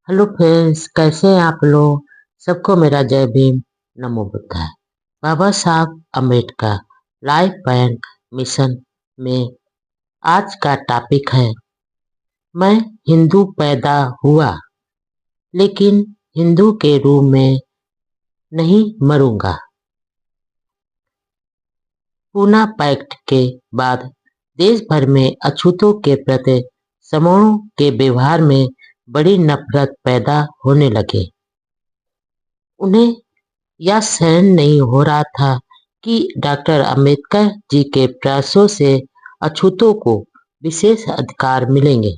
Hello friends, कैसे हैं आप लोग। सबको मेरा जय भीम, नमो बुद्धाय। बाबा Saheb Ambedkar life and mission में आज का टॉपिक है, मैं हिंदू पैदा हुआ लेकिन हिंदू के रूप में नहीं मरूंगा। पूना पैक्ट के बाद देश भर में अछूतों के प्रति सवर्णों के व्यवहार में बड़ी नफरत पैदा होने लगे। उन्हें यह सहन नहीं हो रहा था कि डॉक्टर अंबेडकर जी के प्रयासों से अछूतों को विशेष अधिकार मिलेंगे।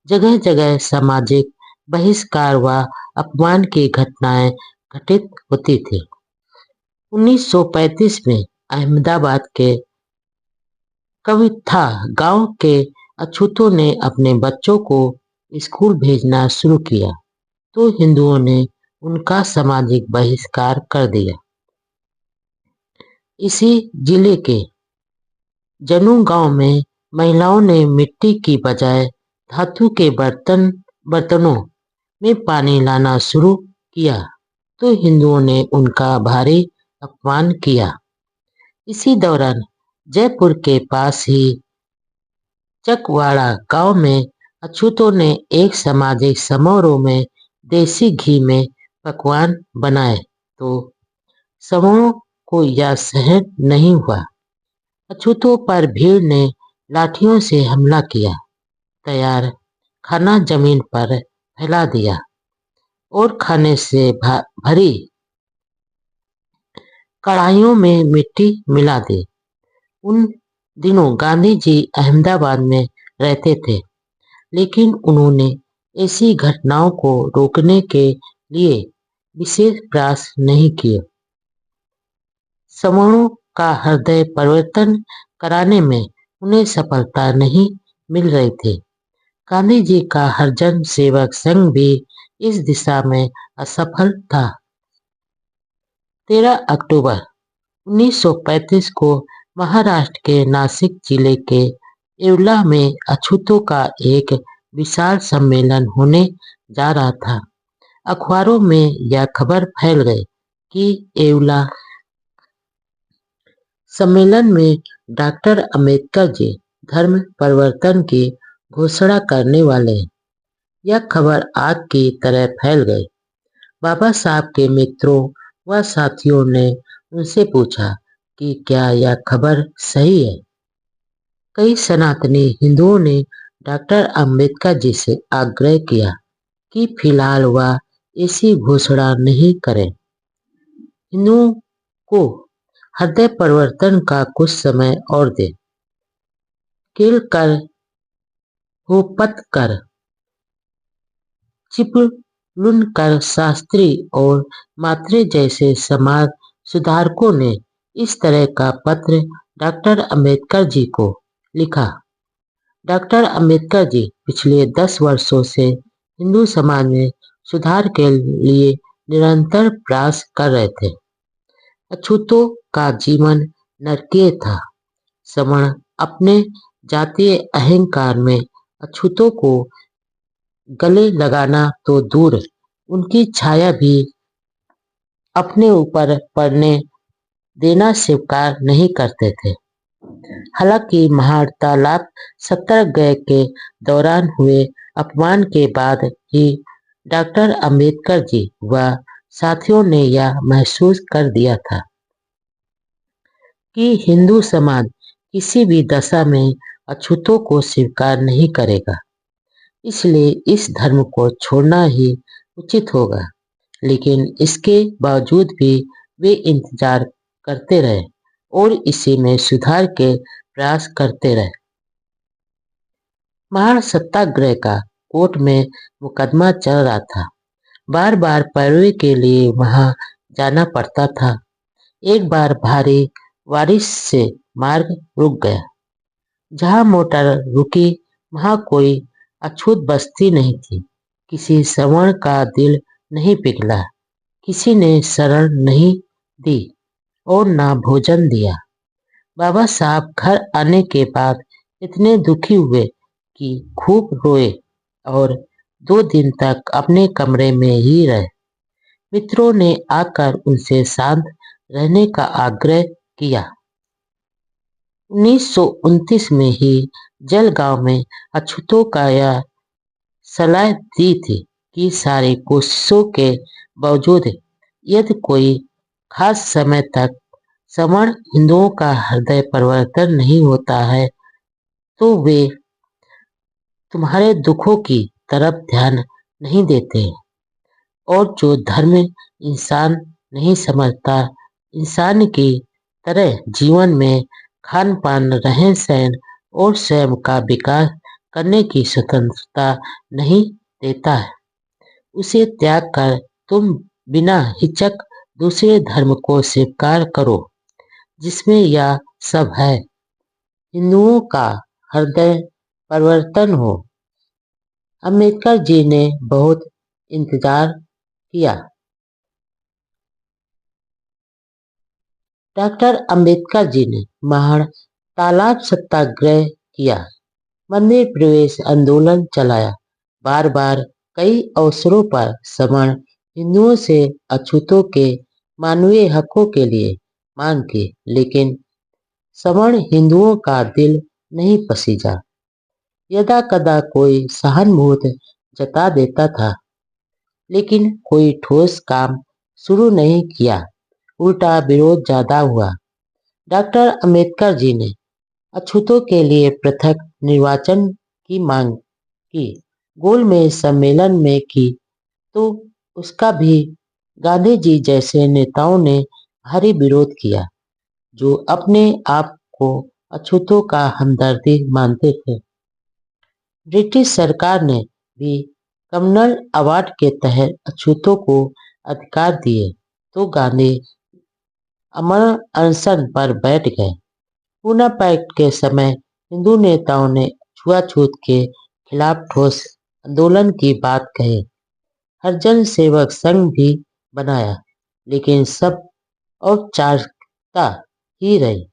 जगह जगह सामाजिक बहिष्कार व अपमान की घटनाएं घटित होती थी। 1935 में अहमदाबाद के कविथा गांव के अछूतों ने अपने बच्चों को स्कूल भेजना शुरू किया तो हिंदुओं ने उनका सामाजिक बहिष्कार कर दिया। इसी जिले के जनू गांव में महिलाओं ने मिट्टी की बजाय धातु के बर्तनों में पानी लाना शुरू किया तो हिंदुओं ने उनका भारी अपमान किया। इसी दौरान जयपुर के पास ही चकवाड़ा गांव में अछूतों ने एक सामाजिक समारोह में देसी घी में पकवान बनाए तो सवर्णों को यह सहन नहीं हुआ। अछूतों पर भीड़ ने लाठियों से हमला किया, तैयार खाना जमीन पर फैला दिया और खाने से भरी कढ़ाइयों में मिट्टी मिला दी। उन दिनों गांधी जी अहमदाबाद में रहते थे, लेकिन उन्होंने ऐसी घटनाओं को रोकने के लिए विशेष प्रयास नहीं किए। सवर्णों का हृदय परिवर्तन कराने में उन्हें सफलता नहीं मिल रही थी। गांधी जी का हरिजन सेवक संघ भी इस दिशा में असफल था। 13 अक्टूबर 1935 को महाराष्ट्र के नासिक जिले के येवला में अछूतों का एक विशाल सम्मेलन होने जा रहा था। अखबारों में यह खबर फैल गई कि येवला सम्मेलन में डॉक्टर अंबेडकर जी धर्म परिवर्तन की घोषणा करने वाले हैं। यह खबर आग की तरह फैल गई। बाबा साहब के मित्रों व साथियों ने उनसे पूछा कि क्या यह खबर सही है। कई सनातनी हिंदुओं ने डॉक्टर अंबेडकर जी से आग्रह किया कि फिलहाल वह ऐसी घोषणा नहीं करें। हिंदुओं को हृदय परिवर्तन का कुछ समय और दे। केलकर, होपतकर, चिपलुनकर, शास्त्री और मात्रे जैसे समाज सुधारकों ने इस तरह का पत्र डॉक्टर अंबेडकर जी को लिखा। डॉक्टर अंबेडकर जी पिछले 10 वर्षों से हिंदू समाज में सुधार के लिए निरंतर प्रयास कर रहे थे। अछूतों का जीवन नरकीय था। सवर्ण अपने जातीय अहंकार में अछूतों को गले लगाना तो दूर, उनकी छाया भी अपने ऊपर पड़ने देना स्वीकार नहीं करते थे। हालांकि महाड़ताल सत्याग्रह के दौरान हुए अपमान के बाद ही डॉक्टर अंबेडकर जी व साथियों ने यह महसूस कर दिया था कि हिंदू समाज किसी भी दशा में अछूतों को स्वीकार नहीं करेगा, इसलिए इस धर्म को छोड़ना ही उचित होगा। लेकिन इसके बावजूद भी वे इंतजार करते रहे और इसी में सुधार के प्रयास करते रहे। महाड़ सत्याग्रह का कोर्ट में मुकदमा चल रहा था। बार बार पैरवी के लिए वहां जाना पड़ता था। एक बार भारी बारिश से मार्ग रुक गया। जहां मोटर रुकी वहां कोई अछूत बस्ती नहीं थी। किसी सवर्ण का दिल नहीं पिघला, किसी ने शरण नहीं दी और ना भोजन दिया। बाबा साहब घर आने के बाद इतने दुखी हुए कि खूब रोए और 2 दिन तक अपने कमरे में ही रहे। मित्रों ने आकर उनसे शांत रहने का आग्रह किया। 1929 में ही जलगांव में अछूतों का यह सलाह दी थी कि सारी कोशिशों के बावजूद यदि कोई खास समय तक सवर्ण हिंदुओं का हृदय परिवर्तन नहीं होता है तो वे तुम्हारे दुखों की तरफ ध्यान नहीं देते और जो धर्म इंसान नहीं समझता, इंसान की तरह जीवन में खान पान रहन सहन और स्वयं का विकास करने की स्वतंत्रता नहीं देता है, उसे त्याग कर तुम बिना हिचक दूसरे धर्म को स्वीकार करो जिसमें यह सब है, हिंदुओं का हृदय परिवर्तन हो। अम्बेडकर जी ने बहुत इंतजार किया। डॉक्टर अम्बेडकर जी ने महान तालाब सत्याग्रह किया, मंदिर प्रवेश आंदोलन चलाया, बार बार कई अवसरों पर सवर्ण हिंदुओं से अछूतों के मानवीय हकों के लिए मांग की, लेकिन सवर्ण हिंदुओं का दिल नहीं पसीजा। यदा कदा कोई सहानुभूति जता देता था, लेकिन कोई ठोस काम शुरू नहीं किया, उल्टा विरोध ज्यादा हुआ। डॉक्टर अम्बेडकर जी ने अछूतों के लिए पृथक निर्वाचन की मांग की, गोलमेज सम्मेलन में की तो उसका भी गांधी जी जैसे नेताओं ने भारी विरोध किया, जो अपने आप को अछूतों का हमदर्दी मानते थे। ब्रिटिश सरकार ने भी कम्युनल अवार्ड के तहत अछूतों को अधिकार दिए तो गांधी अमर अनशन पर बैठ गए। पूना पैक्ट के समय हिंदू नेताओं ने छुआछूत के खिलाफ ठोस आंदोलन की बात कही, हरिजन सेवक संघ भी बनाया, लेकिन सब औपचारिकता ही रही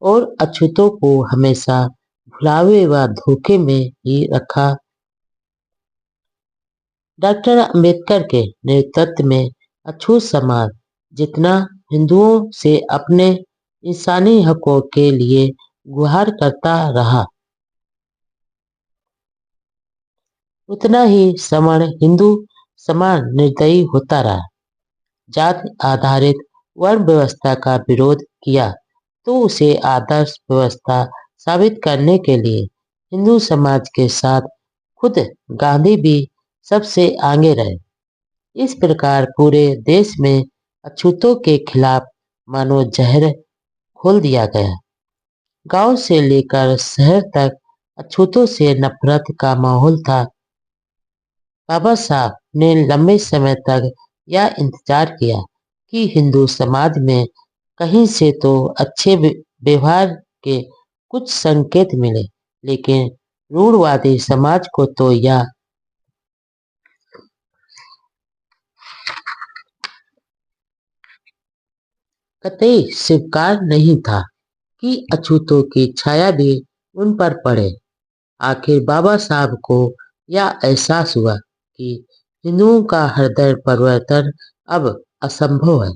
और अछूतों को हमेशा भुलावे व धोखे में ही रखा। डॉक्टर अम्बेडकर के नेतृत्व में अछूत समाज जितना हिंदुओं से अपने इंसानी हकों के लिए गुहार करता रहा, उतना ही सवर्ण हिंदू समाज निर्दयी होता रहा। जाति आधारित वर्ण व्यवस्था का विरोध किया तो उसे आदर्श व्यवस्था साबित करने के लिए हिंदू समाज के साथ खुद गांधी भी सबसे आगे रहे। इस प्रकार पूरे देश में अछूतों के खिलाफ मानो जहर खोल दिया गया। गांव से लेकर शहर तक अछूतों से नफरत का माहौल था। बाबा साहब ने लंबे समय तक यह इंतजार किया कि हिंदू समाज में कहीं से तो अच्छे व्यवहार के कुछ संकेत मिले, लेकिन रूढ़वादी समाज को तो यह कतई स्वीकार नहीं था कि अछूतों की छाया भी उन पर पड़े। आखिर बाबा साहब को यह एहसास हुआ कि हिंदुओं का हृदय परिवर्तन अब असंभव है।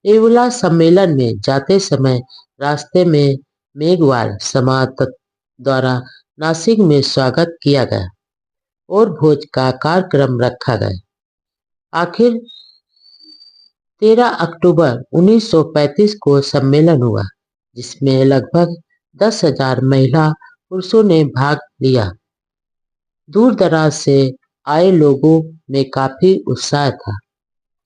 एवला सम्मेलन में जाते समय रास्ते में मेघवाल समाज द्वारा नासिक में स्वागत किया गया और भोज का कार्यक्रम रखा गया। आखिर 13 अक्टूबर 1935 को सम्मेलन हुआ, जिसमें लगभग 10,000 महिला पुरुषों ने भाग लिया। दूर दराज से आए लोगों में काफी उत्साह था।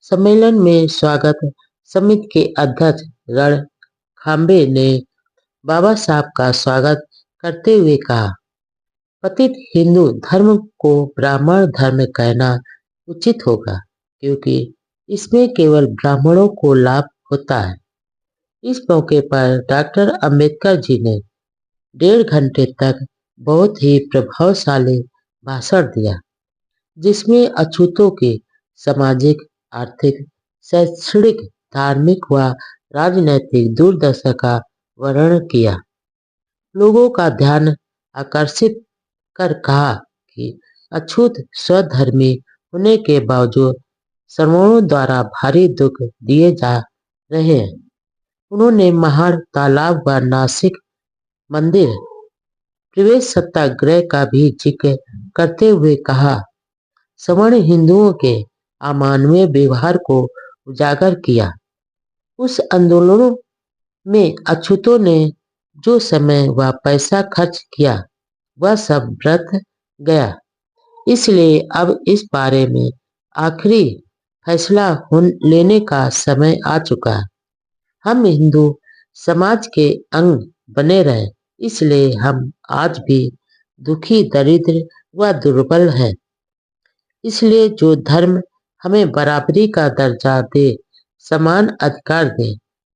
सम्मेलन में स्वागत समिति के अध्यक्ष रण खाम्बे ने बाबा साहब का स्वागत करते हुए कहा, पतित हिंदू धर्म को ब्राह्मण धर्म कहना उचित होगा, क्योंकि इसमें केवल ब्राह्मणों को लाभ होता है। इस मौके पर डॉक्टर अम्बेडकर जी ने 1.5 घंटे तक बहुत ही प्रभावशाली भाषण दिया, जिसमें अछूतों की सामाजिक, आर्थिक, शैक्षणिक, धार्मिक व राजनैतिक दुर्दशा का वर्णन किया। लोगों का ध्यान आकर्षित कर कहा कि अछूत स्वधर्मी होने के बावजूद सवर्णों द्वारा भारी दुख दिए जा रहे हैं। उन्होंने महाड़, तालाब व नासिक मंदिर प्रवेश सत्याग्रह का भी जिक्र करते हुए कहा, सवर्ण हिंदुओं के अमानवीय व्यवहार को उजागर किया। उस आंदोलनों में अछूतों ने जो समय व पैसा खर्च किया वह सब व्यर्थ गया। इसलिए अब इस बारे में आखिरी फैसला लेने का समय आ चुका है। हम हिंदू समाज के अंग बने रहे, इसलिए हम आज भी दुखी, दरिद्र व दुर्बल हैं। इसलिए जो धर्म हमें बराबरी का दर्जा दे, समान अधिकार दे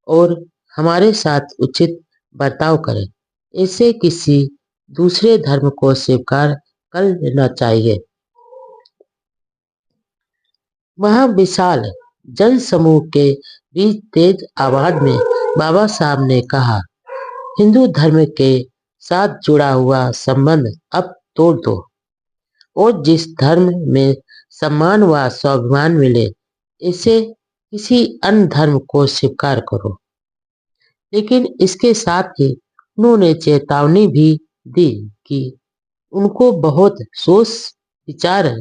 और हमारे साथ उचित बर्ताव करे, ऐसे किसी दूसरे धर्म को स्वीकार कर लेना चाहिए। महाविशाल जन समूह के बीच तेज आवाज में बाबा साहब ने कहा, हिंदू धर्म के साथ जुड़ा हुआ संबंध अब तोड़ दो और जिस धर्म में सम्मान व स्वाभिमान मिले, इसे किसी अन्य धर्म को स्वीकार करो। लेकिन इसके साथ ही उन्होंने चेतावनी भी दी कि उनको बहुत सोच विचार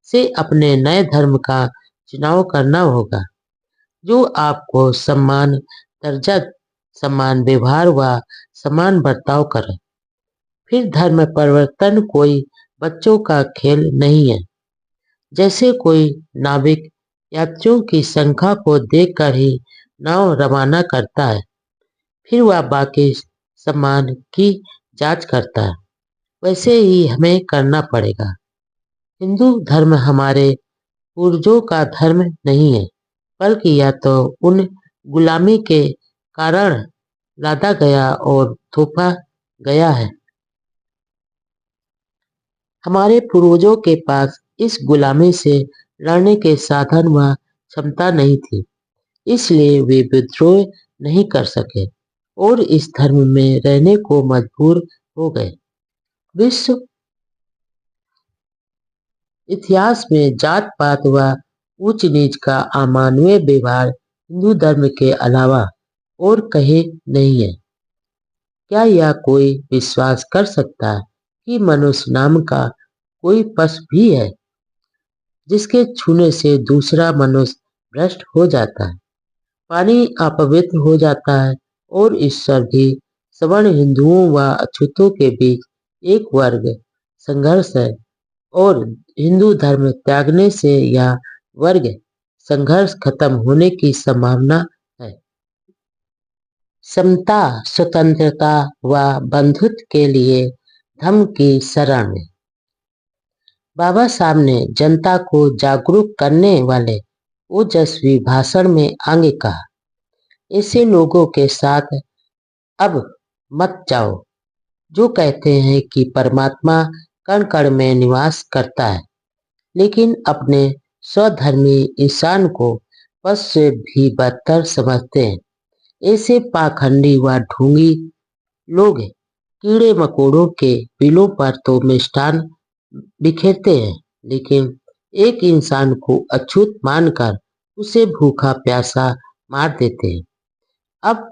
से अपने नए धर्म का चुनाव करना होगा, जो आपको समान दर्जा, समान व्यवहार व समान बर्ताव करे। फिर धर्म परिवर्तन कोई बच्चों का खेल नहीं है। जैसे कोई नाविक यात्रियों की संख्या को देखकर ही नाव रवाना करता है, फिर वह बाकी सामान की जांच करता है, वैसे ही हमें करना पड़ेगा। हिंदू धर्म हमारे पूर्वजों का धर्म नहीं है, बल्कि यह तो उन गुलामी के कारण लादा गया और थोपा गया है। हमारे पूर्वजों के पास इस गुलामी से लड़ने के साधन व क्षमता नहीं थी, इसलिए वे विद्रोह नहीं कर सके और इस धर्म में रहने को मजबूर हो गए। विश्व इतिहास में जात पात व ऊंच नीच का अमानवीय व्यवहार हिंदू धर्म के अलावा और कहीं नहीं है। क्या यह कोई विश्वास कर सकता है कि मनुष्य नाम का कोई पशु भी है जिसके छूने से दूसरा मनुष्य भ्रष्ट हो जाता है, पानी अपवित्र हो जाता है और ईश्वर भी सवर्ण हिंदुओं व अछूतों के बीच एक वर्ग संघर्ष है और हिंदू धर्म त्यागने से यह वर्ग संघर्ष खत्म होने की संभावना है। समता, स्वतंत्रता व बंधुत्व के लिए धर्म की शरण में बाबा साहब ने जनता को जागरूक करने वाले ओजस्वी भाषण में आगे कहा, ऐसे लोगों के साथ अब मत जाओ जो कहते हैं कि परमात्मा कण कण में निवास करता है, लेकिन अपने स्वधर्मी इंसान को पशु से भी बदतर समझते हैं। ऐसे पाखंडी व ढोंगी लोग कीड़े मकोड़ों के बिलों पर तो मिष्ठान बिखेरते हैं, लेकिन एक इंसान को अछूत मानकर उसे भूखा प्यासा मार देते हैं। अब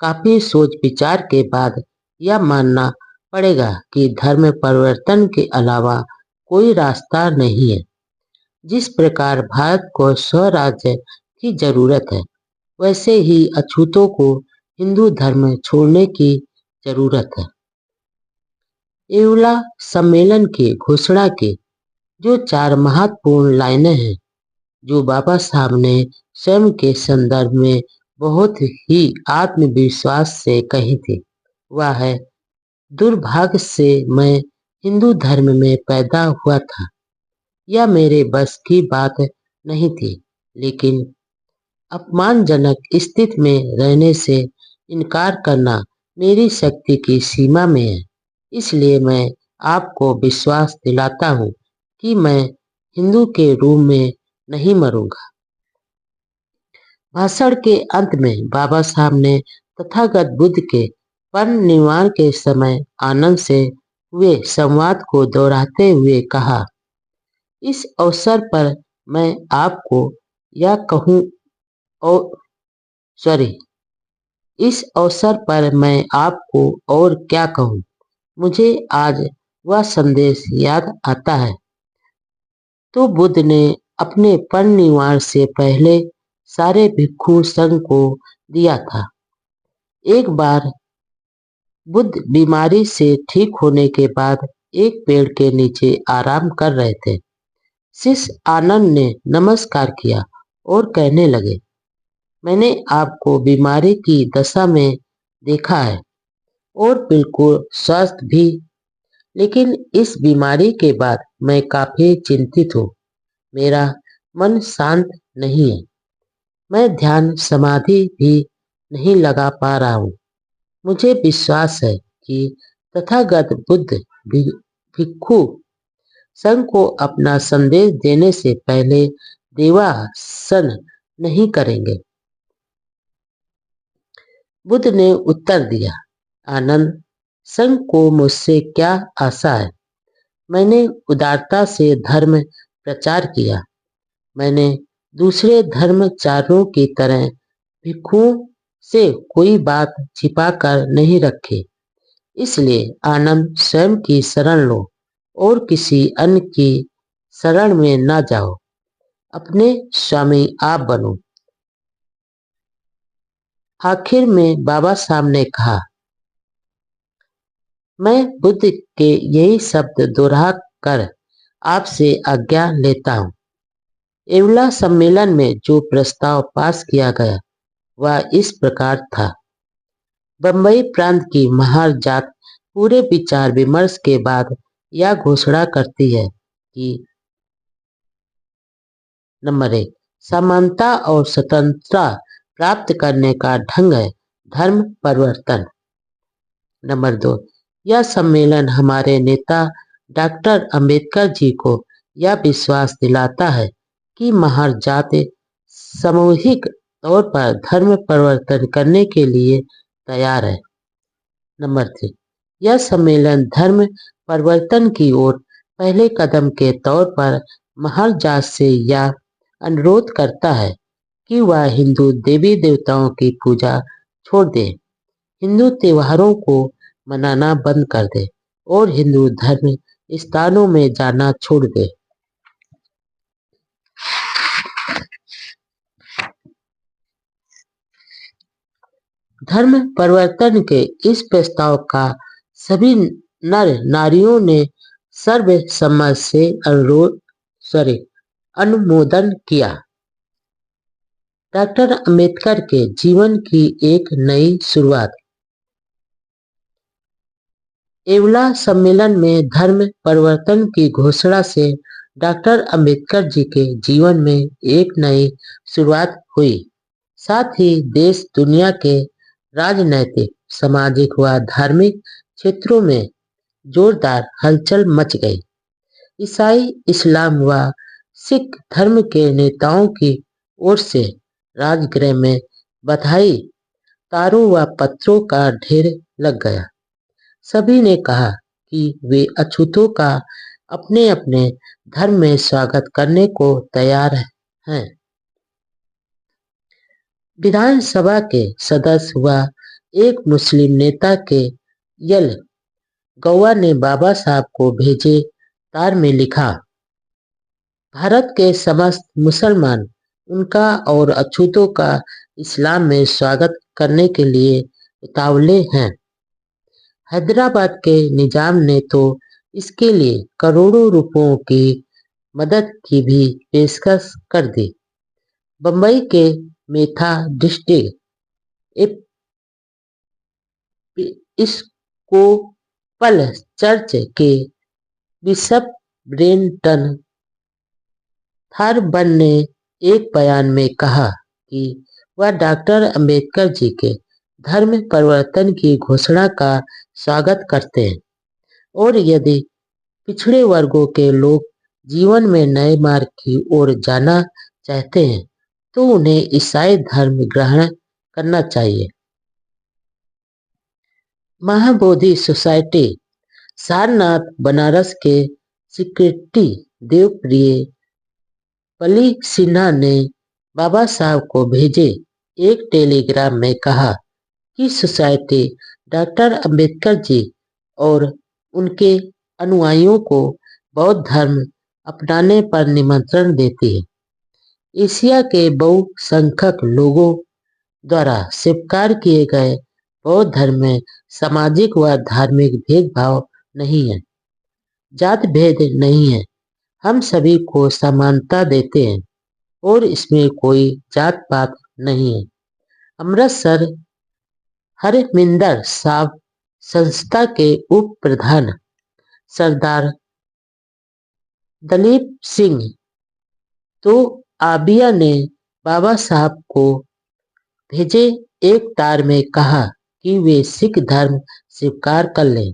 काफी सोच विचार के बाद यह मानना पड़ेगा कि धर्म परिवर्तन के अलावा कोई रास्ता नहीं है। जिस प्रकार भारत को स्वराज्य की जरूरत है, वैसे ही अछूतों को हिंदू धर्म छोड़ने की जरूरत है। एवला सम्मेलन की घोषणा की जो 4 महत्वपूर्ण लाइनें हैं, जो बाबा साहब ने स्वयं के संदर्भ में बहुत ही आत्मविश्वास से कही थी, वह है, दुर्भाग्य से मैं हिंदू धर्म में पैदा हुआ था। यह मेरे बस की बात नहीं थी, लेकिन अपमानजनक स्थिति में रहने से इनकार करना मेरी शक्ति की सीमा में है। इसलिए मैं आपको विश्वास दिलाता हूँ कि मैं हिंदू के रूप में नहीं मरूंगा। भाषण के अंत में बाबा साहब ने तथागत बुद्ध के परिनिर्वाण के समय आनंद से हुए संवाद को दोहराते हुए कहा, इस अवसर पर मैं आपको यह कहूँ और सॉरी इस अवसर पर मैं आपको और क्या कहूँ, मुझे आज वह संदेश याद आता है तो बुद्ध ने अपने परिनिर्वाण से पहले सारे भिक्षु संघ को दिया था। एक बार बुद्ध बीमारी से ठीक होने के बाद एक पेड़ के नीचे आराम कर रहे थे। शिष्य आनंद ने नमस्कार किया और कहने लगे, मैंने आपको बीमारी की दशा में देखा है और बिल्कुल स्वस्थ भी, लेकिन इस बीमारी के बाद मैं काफी चिंतित हूँ। मेरा मन शांत नहीं है। मैं ध्यान समाधि भी नहीं लगा पा रहा हूँ। मुझे विश्वास है कि तथागत बुद्ध भिक्षु संघ को अपना संदेश देने से पहले देवासन नहीं करेंगे। बुद्ध ने उत्तर दिया, आनंद, संघ को मुझसे क्या आशा है? मैंने उदारता से धर्म प्रचार किया। मैंने दूसरे धर्मचार्यों की तरह भिक्षुओं से कोई बात छिपा कर नहीं रखी। इसलिए आनंद स्वयं की शरण लो और किसी अन्य की शरण में न जाओ। अपने स्वामी आप बनो। आखिर में बाबा साहब ने कहा, मैं बुद्ध के यही शब्द दोहरा कर आपसे आज्ञा लेता हूँ। एवला सम्मेलन में जो प्रस्ताव पास किया गया वह इस प्रकार था। बंबई प्रांत की महार जात पूरे विचार विमर्श के बाद यह घोषणा करती है कि नंबर 1, समानता और स्वतंत्रता प्राप्त करने का ढंग है धर्म परिवर्तन। नंबर 2, यह सम्मेलन हमारे नेता डॉक्टर अंबेडकर जी को यह विश्वास दिलाता है कि महार जाति सामूहिक तौर पर धर्म परिवर्तन करने के लिए तैयार है। नंबर 3, यह सम्मेलन धर्म परिवर्तन की ओर पहले कदम के तौर पर महार जात से यह अनुरोध करता है कि वह हिंदू देवी देवताओं की पूजा छोड़ दे, हिंदू त्योहारों को मनाना बंद कर दे और हिंदू धर्म स्थानों में जाना छोड़ दे। धर्म परिवर्तन के इस प्रस्ताव का सभी नर नारियों ने सर्वसम्मति से अनुमोदन किया। डॉक्टर अंबेडकर के जीवन की एक नई शुरुआत। एवला सम्मेलन में धर्म परिवर्तन की घोषणा से डॉक्टर अंबेडकर जी के जीवन में एक नई शुरुआत हुई। साथ ही देश दुनिया के राजनैतिक, सामाजिक व धार्मिक क्षेत्रों में जोरदार हलचल मच गई। ईसाई, इस्लाम व सिख धर्म के नेताओं की ओर से राजगृह में बधाई तारों व पत्रों का ढेर लग गया। सभी ने कहा कि वे अछूतों का अपने अपने धर्म में स्वागत करने को तैयार हैं। विधानसभा के सदस्य व एक मुस्लिम नेता के यल गौवा ने बाबा साहब को भेजे तार में लिखा, भारत के समस्त मुसलमान उनका और अछूतों का इस्लाम में स्वागत करने के लिए उतावले हैं। हैदराबाद के निजाम ने तो इसके लिए करोड़ों रुपयों की मदद की भी पेशकश कर दी। बंबई के मेथा डिस्ट्रिक्ट एपिस्कोपल चर्च के बिशप ब्रेंटन थारबन ने एक बयान में कहा कि वह डॉक्टर अंबेडकर जी के धर्म परिवर्तन की घोषणा का स्वागत करते हैं और यदि पिछड़े वर्गों के लोग जीवन में नए मार्ग की ओर जाना चाहते हैं तो उन्हें ईसाई धर्म ग्रहण करना चाहिए। महाबोधि सोसाइटी सारनाथ बनारस के सेक्रेटरी देवप्रिय पली सिन्हा ने बाबा साहब को भेजे एक टेलीग्राम में कहा कि सोसाइटी डॉक्टर अंबेडकर जी और उनके अनुयायियों को बौद्ध धर्म अपनाने पर निमंत्रण देती है। एशिया के बहुसंख्यक लोगों द्वारा स्वीकार किए गए बौद्ध धर्म में सामाजिक व धार्मिक भेदभाव नहीं है, जात भेद नहीं है। हम सभी को समानता देते हैं और इसमें कोई जात पात नहीं है। अमृतसर हरमिंदर साहब संस्था के उप प्रधान सरदार दलीप सिंह तो आबिया ने बाबा साहब को भेजे एक तार में कहा कि वे सिख धर्म स्वीकार कर लें।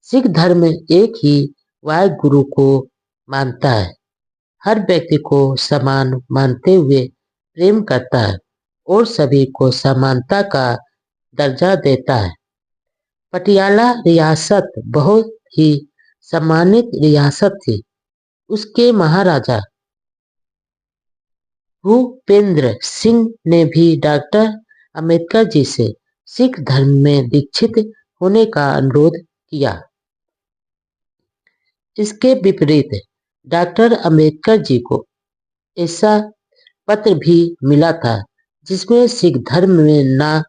सिख धर्म एक ही वाहिगुरु को मानता है, हर व्यक्ति को समान मानते हुए प्रेम करता है और सभी को समानता का दर्जा देता है। पटियाला रियासत बहुत ही सम्मानित रियासत थी। उसके महाराजा भूपेंद्र सिंह ने भी डॉक्टर अंबेडकर जी से सिख धर्म में दीक्षित होने का अनुरोध किया। इसके विपरीत डॉक्टर अंबेडकर जी को ऐसा पत्र भी मिला था जिसमें सिख धर्म में ना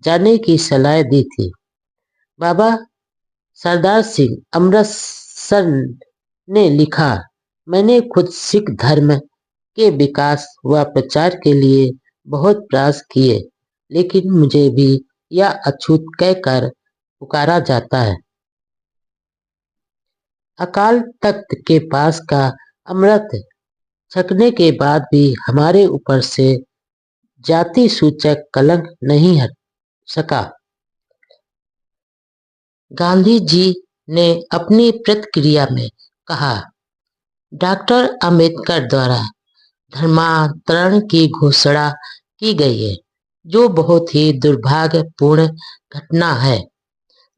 जाने की सलाह दी थी। बाबा सरदार सिंह अमृतसर ने लिखा, मैंने खुद सिख धर्म के विकास व प्रचार के लिए बहुत प्रयास किए, लेकिन मुझे भी यह अछूत कहकर पुकारा जाता है। अकाल तख्त के पास का अमृत छकने के बाद भी हमारे ऊपर से जाति सूचक कलंक नहीं हट सका। गांधी जी ने अपनी प्रतिक्रिया में कहा, डॉक्टर अंबेडकर द्वारा धर्मांतरण की घोषणा की गई है, जो बहुत ही दुर्भाग्यपूर्ण घटना है।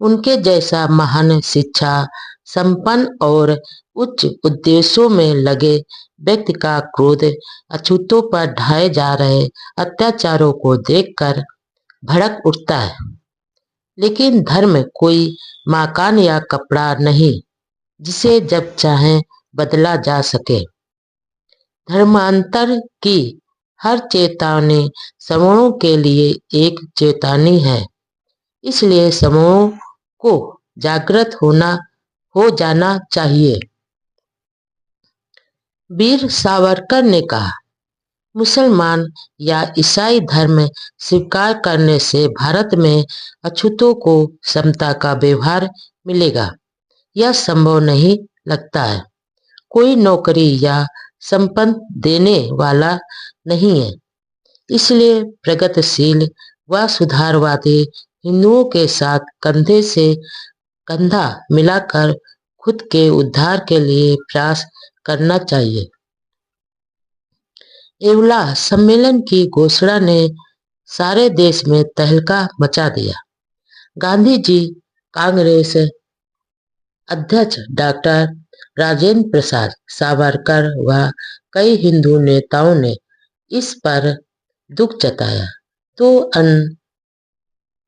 उनके जैसा महान शिक्षा संपन्न और उच्च उद्देश्यों में लगे व्यक्ति का क्रोध अछूतों पर ढाए जा रहे अत्याचारों को देखकर भड़क उठता है। लेकिन धर्म कोई मकान या कपड़ा नहीं जिसे जब चाहे बदला जा सके। धर्मांतर की हर चेतावनी समूहों के लिए एक चेतावनी है, इसलिए समूहों को जागृत हो जाना चाहिए। वीर सावरकर ने कहा, मुसलमान या ईसाई धर्म स्वीकार करने से भारत में अछूतों को समता का व्यवहार मिलेगा, यह संभव नहीं लगता है। कोई नौकरी या संपत्ति देने वाला नहीं है, इसलिए प्रगतिशील व सुधारवादी हिंदुओं के साथ कंधे से कंधा मिलाकर खुद के उद्धार के लिए प्रयास करना चाहिए। एवला सम्मेलन की घोषणा ने सारे देश में तहलका मचा दिया। गांधी जी, कांग्रेस अध्यक्ष डॉक्टर राजेंद्र प्रसाद सावरकर व कई हिंदू नेताओं ने इस पर दुख जताया, तो अन्य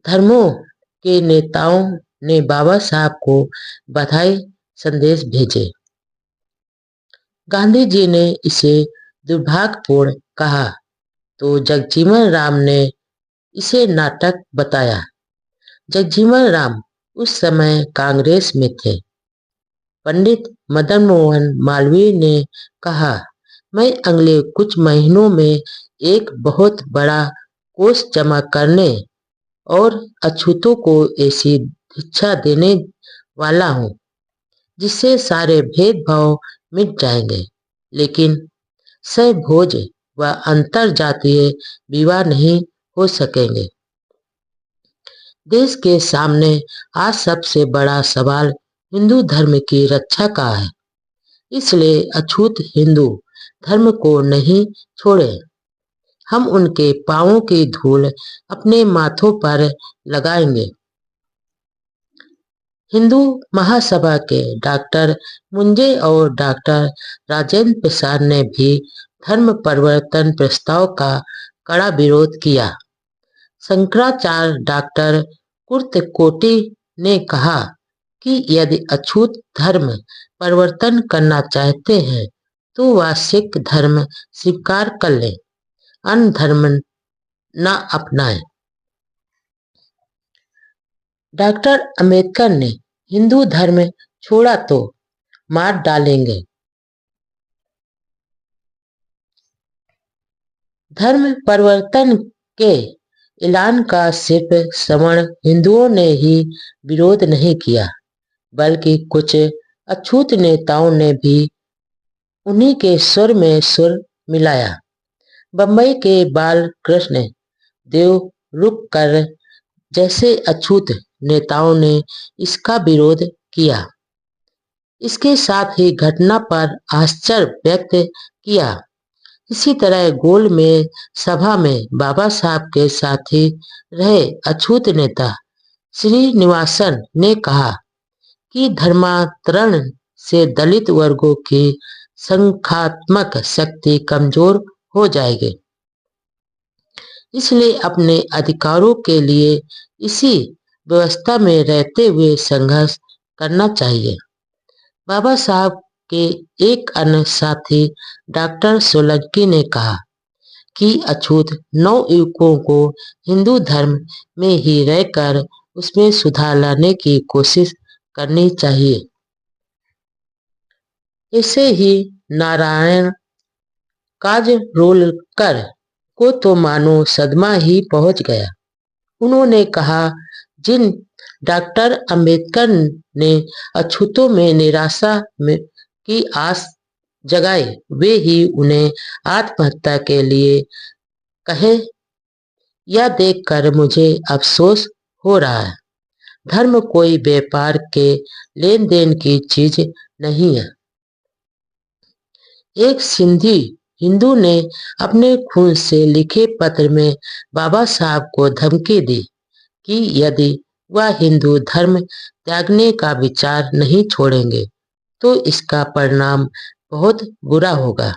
धर्मों के नेताओं ने बाबा साहब को बधाई संदेश भेजे। गांधी जी ने इसे दुर्भाग्यपूर्ण कहा तो जगजीवन राम ने इसे नाटक बताया। जगजीवन राम उस समय कांग्रेस में थे। पंडित मदन मोहन मालवीय ने कहा, मैं अगले कुछ महीनों में एक बहुत बड़ा कोष जमा करने और अछूतों को ऐसी दीक्षा देने वाला हूँ जिससे सारे भेदभाव मिट जाएंगे, लेकिन सहभोज व अंतर जातीय विवाह नहीं हो सकेंगे। देश के सामने आज सबसे बड़ा सवाल हिंदू धर्म की रक्षा का है, इसलिए अछूत हिंदू धर्म को नहीं छोड़े। हम उनके पांवों की धूल अपने माथों पर लगाएंगे। हिंदू महासभा के डॉक्टर मुंजे और डॉक्टर राजेंद्र प्रसाद ने भी धर्म परिवर्तन प्रस्ताव का कड़ा विरोध किया। शंकराचार्य डॉक्टर कुर्तकोटी ने कहा कि यदि अछूत धर्म परिवर्तन करना चाहते हैं तो वह सिख धर्म स्वीकार कर लें, अन्य धर्म न अपनाएं। डॉक्टर अंबेडकर ने हिंदू धर्म छोड़ा तो मार डालेंगे। धर्म परिवर्तन के ऐलान का सिर्फ सवर्ण हिंदुओं ने ही विरोध नहीं किया, बल्कि कुछ अछूत नेताओं ने भी उन्हीं के सुर में सुर मिलाया। बंबई के बाल कृष्ण देवरुखकर जैसे अछूत नेताओं ने इसका विरोध किया। इसके साथ ही घटना पर आश्चर्य व्यक्त किया। इसी तरह गोल में सभा में बाबा साहब के साथी रहे अछूत नेता श्रीनिवासन ने कहा कि धर्मांतरण से दलित वर्गों की संख्यात्मक शक्ति कमजोर हो जाएगी, इसलिए अपने अधिकारों के लिए इसी व्यवस्था में रहते हुए संघर्ष करना चाहिए। बाबा साहब के एक अन्य साथी डॉक्टर सोलंकी ने कहा कि अछूत नवयुवकों को हिंदू धर्म में ही रहकर उसमें सुधार लाने की कोशिश करनी चाहिए। ऐसे ही नारायण काजरोलकर को तो मानो सदमा ही पहुंच गया। उन्होंने कहा, जिन डॉक्टर अंबेडकर ने अछूतों में निराशा की आस जगाई, वे ही उन्हें आत्महत्या के लिए कहे। यह देखकर मुझे अफसोस हो रहा है। धर्म कोई व्यापार के लेन देन की चीज नहीं है। एक सिंधी हिंदू ने अपने खून से लिखे पत्र में बाबा साहब को धमकी दी कि यदि वह हिंदू धर्म त्यागने का विचार नहीं छोड़ेंगे तो इसका परिणाम बहुत बुरा होगा।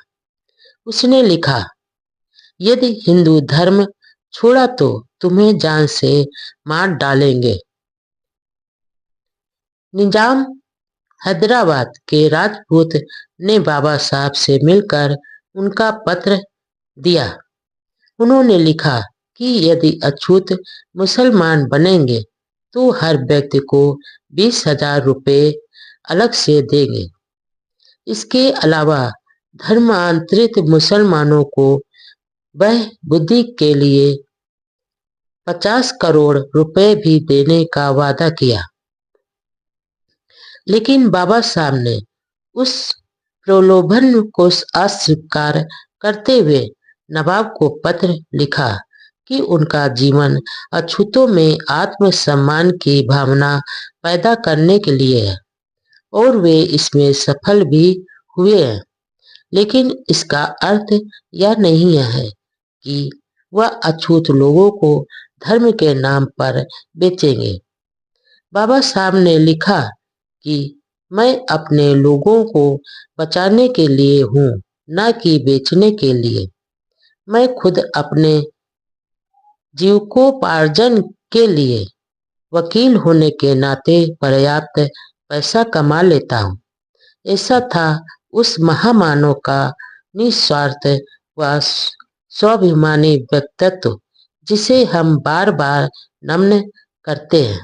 उसने लिखा, यदि हिंदू धर्म छोड़ा तो तुम्हें जान से मार डालेंगे। निजाम हैदराबाद के राजपूत ने बाबा साहब से मिलकर उनका पत्र दिया। उन्होंने लिखा कि यदि अछूत मुसलमान बनेंगे तो हर व्यक्ति को 20,000 रुपये अलग से देंगे। इसके अलावा धर्मांतरित मुसलमानों को वह बुद्धि के लिए 50 करोड़ रुपए भी देने का वादा किया। लेकिन बाबा साहब ने उस प्रलोभन को अस्वीकार करते हुए नवाब को पत्र लिखा कि उनका जीवन अछूतों में आत्मसम्मान की भावना पैदा करने के लिए है और वे इसमें सफल भी हुए हैं। लेकिन इसका अर्थ यह नहीं है कि वह अछूत लोगों को धर्म के नाम पर बेचेंगे। बाबा साहब ने लिखा कि मैं अपने लोगों को बचाने के लिए हूँ, न कि बेचने के लिए। मैं खुद अपने जीविकोपार्जन के लिए वकील होने के नाते पर्याप्त पैसा कमा लेता हूँ। ऐसा था उस महामानव का निस्वार्थ व स्वाभिमानी व्यक्तित्व जिसे हम बार बार नमन करते हैं।